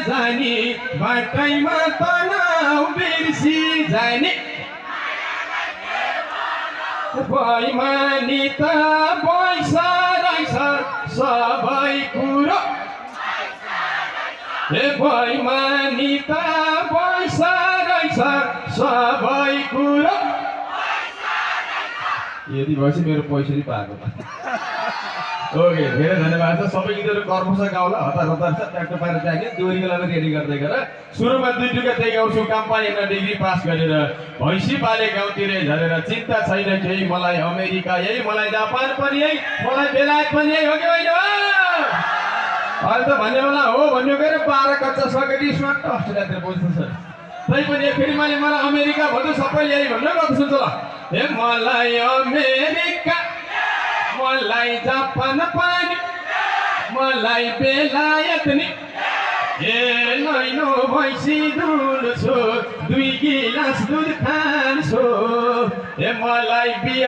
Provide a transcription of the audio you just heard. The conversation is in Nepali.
जाने बाटैमा तनाउ बिर्सी जाने बैमानी त पैसा रहेछ सबै कुरो बैमानी त पैसा रहेछ सबै कुरो यदि भएपछि मेरो पैसा नि पाएको ओके धेरै धन्यवाद छ सबै गीतहरू कर्मश गाउला हतार हतार छ ट्याक्टर पारेर त्यागे दोहोरीको लागि रेडी गर्दै गर सुरुमा 2 टुका त्यही गाउँछु कम्पानीमा डिग्री पास गरेर भैँसी पाले गाउँतिरै झरेर चिन्ता छैन केही मलाई अमेरिका यही मलाई जापान पनि यही मलाई बेलायत पनि यही हो कि होइन अहिले त भन्ने बेला हो भन्यो गएर 12 कच्चा सकेटी स्वाट अस्ट्रेलियातिर पहुँच्छ तै पनि फेरि मैले मलाई अमेरिका भन्नु सबैले यही भन्नु गर्छु सुन्छ ल हे मलाई अमेरिका मलाई जापान पनि मलाई बेलायत नि ए नैनो भैँसी दुध छो 2 गिलास दुध खान्छु ए मलाई